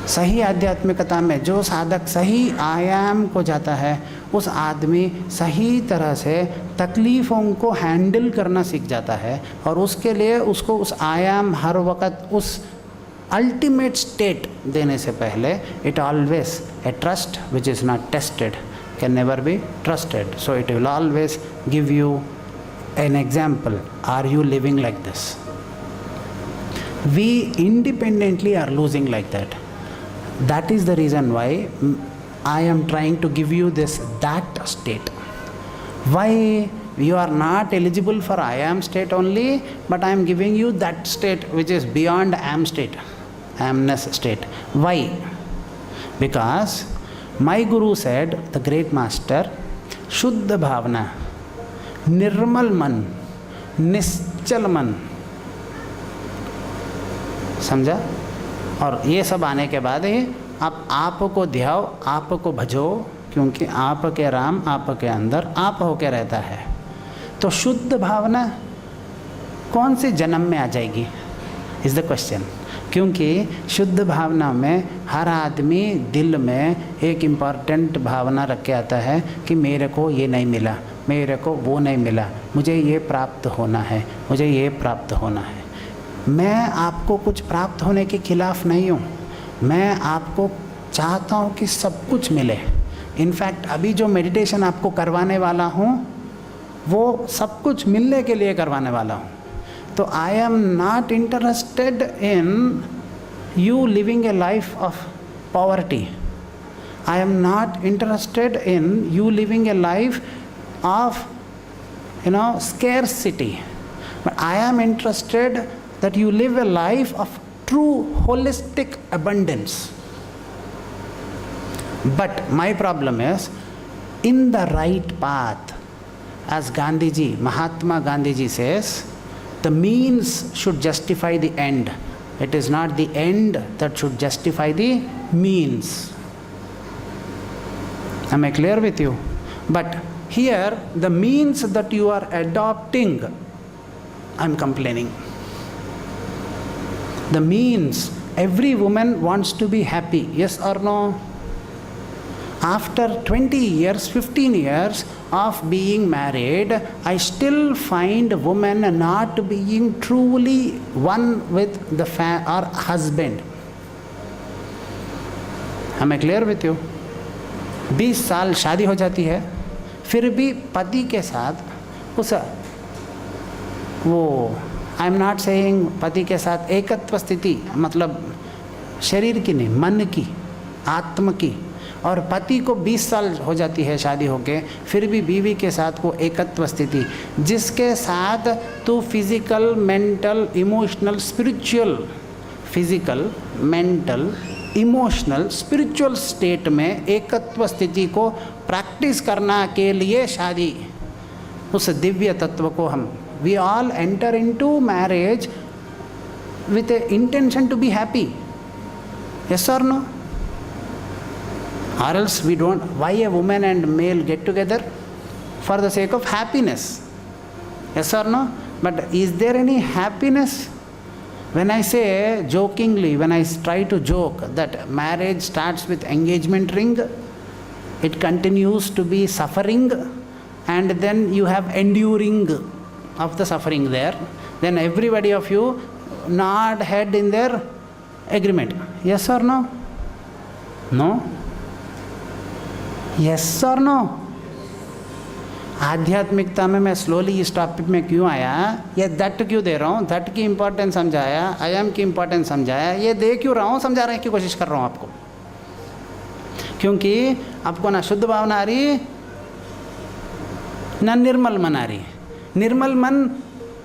सही आध्यात्मिकता में जो साधक सही आयाम को जाता है, उस आदमी सही तरह से तकलीफ़ों को हैंडल करना सीख जाता है, और उसके लिए उसको उस आयाम हर वक़्त उस अल्टीमेट स्टेट देने से पहले it always a trust which is not tested can never be trusted, so it will always give you an example, are you living like this? We independently are losing like that. That is the reason why I am trying to give you that state. Why you are not eligible for I am state only, but I am giving you that state which is beyond am state, amness state. Why? Because my Guru said, the great master, Shuddha Bhavana, Nirmal Man, Nischal Man, समझा? और ये सब आने के बाद ही आप को ध्याओ, आप को भजो, क्योंकि आप के राम आप के अंदर आप होके रहता है। तो शुद्ध भावना कौन से जन्म में आ जाएगी इज़ द क्वेश्चन, क्योंकि शुद्ध भावना में हर आदमी दिल में एक इम्पॉर्टेंट भावना रख के आता है कि मेरे को ये नहीं मिला, मेरे को वो नहीं मिला, मुझे ये प्राप्त होना है, मुझे ये प्राप्त होना है। मैं आपको कुछ प्राप्त होने के खिलाफ़ नहीं हूँ, मैं आपको चाहता हूँ कि सब कुछ मिले। इनफैक्ट अभी जो मेडिटेशन आपको करवाने वाला हूँ वो सब कुछ मिलने के लिए करवाने वाला हूँ। तो I am not interested in you living A life of poverty, I am not interested in you living A life of scarcity, but I am interested that you live a life of true holistic abundance. But my problem is, in the right path, as Gandhiji, Mahatma Gandhiji says, the means should justify the end. It is not the end that should justify the means. Am I clear with you? But here, the means that you are adopting, I am complaining. The means, every woman wants to be happy, yes or no? After 20 years, 15 years of being married, I still find women not being truly one with the or husband. Am I clear with you? 20 साल शादी हो जाती है, फिर भी पति के साथ उस वो आई एम नॉट सेइंग पति के साथ एकत्व स्थिति, मतलब शरीर की नहीं, मन की, आत्म की। और पति को 20 साल हो जाती है शादी होके, फिर भी बीवी के साथ वो एकत्व स्थिति, जिसके साथ तू physical, mental, emotional, spiritual, physical, mental, emotional, spiritual state में एकत्व स्थिति को प्रैक्टिस करना के लिए शादी, उस दिव्य तत्व को हम we all enter into marriage with a intention to be happy, yes और no? Or else we don't. Why a woman and male get together? For the sake of happiness. Yes or no? But is there any happiness? When I say jokingly, when I try to joke that marriage starts with engagement ring, it continues to be suffering, and then you have enduring of the suffering there. Then everybody of you nod head in their agreement. Yes or no? No? Yes और no? आध्यात्मिकता में मैं slowly इस topic में क्यों आया, ये that क्यों दे रहा हूँ, दट की इम्पोर्टेंस समझाया, आई एम की इम्पोर्टेंस समझाया, ये दे क्यों रहा हूँ, समझा रहे की कोशिश कर रहा हूँ आपको, क्योंकि आपको ना शुद्ध भावना आ रही ना निर्मल मन आ रही। निर्मल मन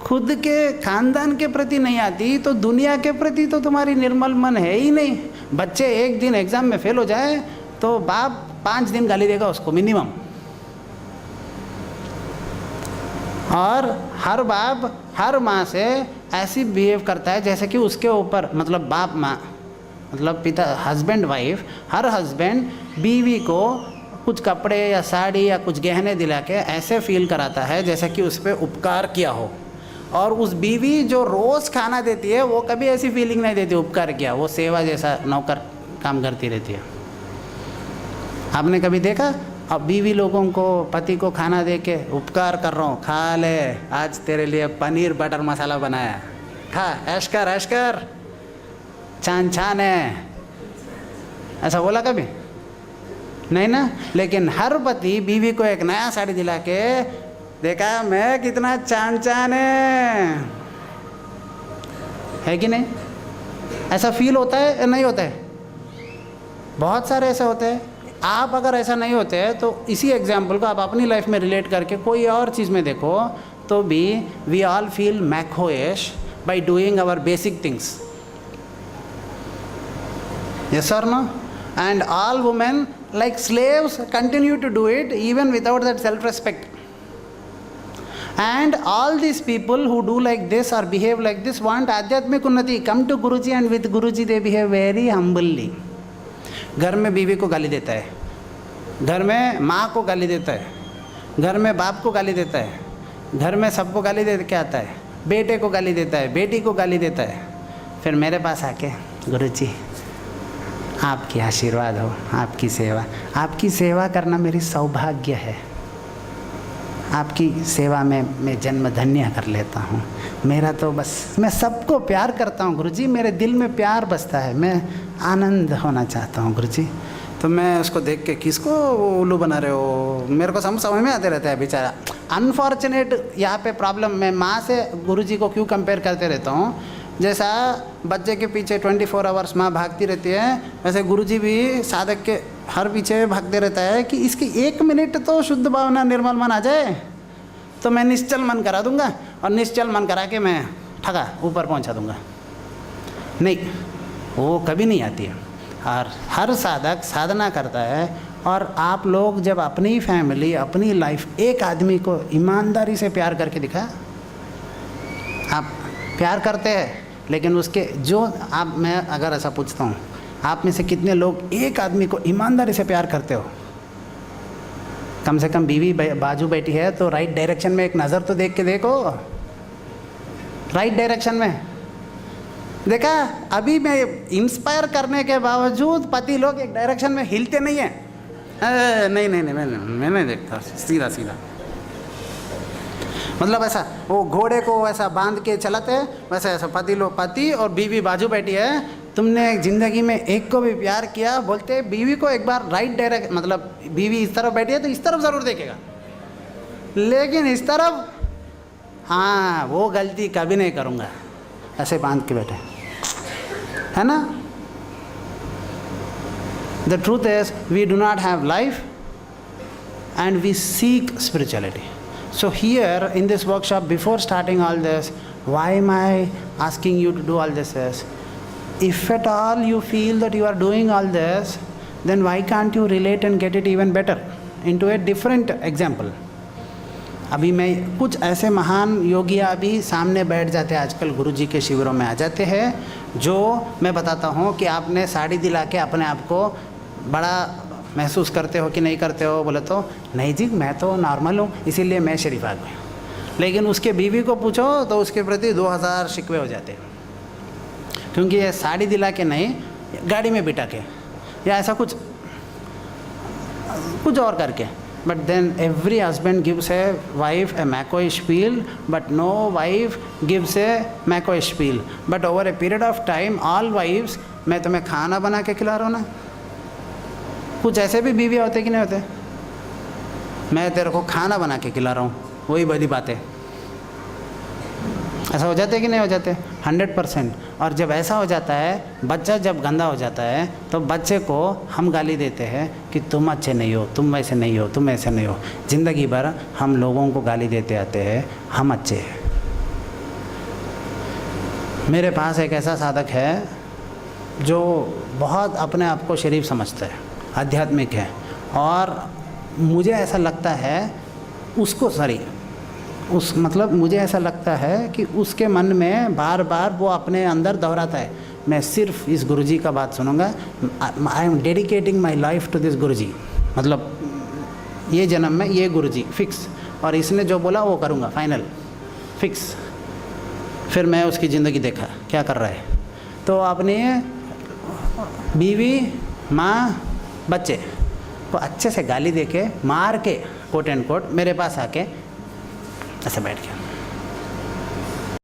खुद के खानदान के प्रति नहीं आती तो दुनिया के प्रति तो तुम्हारी निर्मल मन है ही नहीं। बच्चे एक दिन एग्ज़ाम में फेल हो जाए तो बाप 5 दिन गाली देगा उसको मिनिमम, और हर बाप हर माँ से ऐसी बिहेव करता है जैसे कि उसके ऊपर, मतलब बाप माँ मतलब पिता, हस्बैंड वाइफ, हर हस्बैंड बीवी को कुछ कपड़े या साड़ी या कुछ गहने दिला के ऐसे फील कराता है जैसे कि उस पर उपकार किया हो, और उस बीवी जो रोज़ खाना देती है वो कभी ऐसी फीलिंग नहीं देती उपकार किया, वो सेवा जैसा नौकर काम करती रहती है। आपने कभी देखा अब बीवी लोगों को पति को खाना दे के उपकार कर रहा हूँ, खा ले, आज तेरे लिए पनीर बटर मसाला बनाया, खा, ऐश कर ऐश कर, छान छान है, ऐसा बोला कभी? नहीं ना। लेकिन हर पति बीवी को एक नया साड़ी दिला के, देखा मैं कितना चान चान है कि नहीं? ऐसा फील होता है या नहीं होता है? बहुत सारे ऐसे होते हैं। आप अगर ऐसा नहीं होते तो इसी एग्जाम्पल को आप अपनी लाइफ में रिलेट करके कोई और चीज़ में देखो तो भी we all feel McCoyish by doing our basic things. Yes or no? And all women like slaves continue to do it even without that self-respect. And all these people who do like this or behave like this want आध्यात्मिक उन्नति. Come to Guruji and with Guruji they behave very humbly. घर में बीवी को गाली देता है, घर में माँ को गाली देता है, घर में बाप को गाली देता है, घर में सबको गाली दे के आता है, बेटे को गाली देता है, बेटी को गाली देता है, फिर मेरे पास आके गुरुजी आपकी आशीर्वाद हो, आपकी सेवा करना मेरी सौभाग्य है, आपकी सेवा में मैं जन्म धन्य कर लेता हूँ, मेरा तो बस मैं सबको प्यार करता हूँ गुरुजी, मेरे दिल में प्यार बसता है, मैं आनंद होना चाहता हूँ गुरुजी। तो मैं उसको देख के किसको उल्लू बना रहे हो, मेरे को समझ में आते रहता है बेचारा। अनफॉर्चुनेट यहाँ पे प्रॉब्लम, मैं माँ से गुरुजी को क्यों कंपेयर करते रहता हूँ, जैसा बच्चे के पीछे 24 आवर्स माँ भागती रहती है, वैसे गुरुजी भी साधक के हर पीछे भागते रहता है कि इसकी 1 मिनट तो शुद्ध भावना निर्मल मन आ जाए तो मैं निश्चल मन करा दूंगा, और निश्चल मन करा के मैं ठगा ऊपर पहुंचा दूंगा। नहीं, वो कभी नहीं आती है। और हर साधक साधना करता है, और आप लोग जब अपनी फैमिली, अपनी लाइफ, एक आदमी को ईमानदारी से प्यार करके दिखा, आप प्यार करते हैं लेकिन उसके जो आप, मैं अगर ऐसा पूछता हूँ, आप में से कितने लोग एक आदमी को ईमानदारी से प्यार करते हो? कम से कम बीवी बाजू बैठी है तो राइट डायरेक्शन में एक नज़र तो देख के देखो, राइट डायरेक्शन में देखा। अभी मैं इंस्पायर करने के बावजूद पति लोग एक डायरेक्शन में हिलते नहीं हैं। नहीं मैं नहीं देखता, सीधा सीधा, मतलब ऐसा वो घोड़े को ऐसा बांध के चलाते हैं, वैसे ऐसा पति और बीवी बाजू बैठी है, तुमने ज़िंदगी में एक को भी प्यार किया, बोलते बीवी को एक बार राइट डायरेक्ट, मतलब बीवी इस तरफ बैठी है तो इस तरफ ज़रूर देखेगा, लेकिन इस तरफ हाँ वो गलती कभी नहीं करूँगा, ऐसे बांध के बैठे, है ना। The truth is we do not have life and we seek spirituality. So here in this workshop, before starting all this, why am I asking you to do all this is, if at all you feel that you are doing all this, then why can't you relate and get it even better into a different example? अभी मैं कुछ ऐसे महान योगिया भी सामने बैठ जाते हैं आजकल, गुरुजी के शिविरों में आ जाते हैं, जो मैं बताता हूँ कि आपने साड़ी दिला के अपने आप को बड़ा महसूस करते हो कि नहीं करते हो, बोले तो नहीं जी मैं तो नॉर्मल हूँ इसीलिए मैं शरीफ आ गया, लेकिन उसके बीवी को पूछो तो उसके प्रति 2000 शिकवे हो जाते हैं, क्योंकि ये साड़ी दिला के नहीं, गाड़ी में बिठा के या ऐसा कुछ और करके. But then every husband gives a wife a McCoy spiel, but no wife gives a McCoy spiel, but over a period of time all wifes, मैं तुम्हें खाना बना के खिला रहा हूँ ना. कुछ ऐसे भी बीवी होते कि नहीं होते, मैं तेरे को खाना बना के खिला रहा हूँ, वही बड़ी बात है. ऐसा हो जाते कि नहीं हो जाते? 100%. और जब ऐसा हो जाता है, बच्चा जब गंदा हो जाता है तो बच्चे को हम गाली देते हैं कि तुम अच्छे नहीं हो, तुम वैसे नहीं हो, तुम ऐसे नहीं हो. ज़िंदगी भर हम लोगों को गाली देते आते हैं हम अच्छे हैं. मेरे पास एक ऐसा साधक है जो बहुत अपने आप को शरीफ समझता है, आध्यात्मिक है, और मुझे ऐसा लगता है मुझे ऐसा लगता है कि उसके मन में बार बार वो अपने अंदर दोहराता है, मैं सिर्फ इस गुरुजी का बात सुनूंगा, I am dedicating my life to this Guruji, मतलब ये जन्म में ये गुरुजी फिक्स, और इसने जो बोला वो करूँगा, फाइनल फिक्स. फिर मैं उसकी ज़िंदगी देखा क्या कर रहा है, तो अपने बीवी, माँ, बच्चे को अच्छे से गाली दे के, मार के, कोट एंड कोट, मेरे पास आके ऐसे बैठ गया।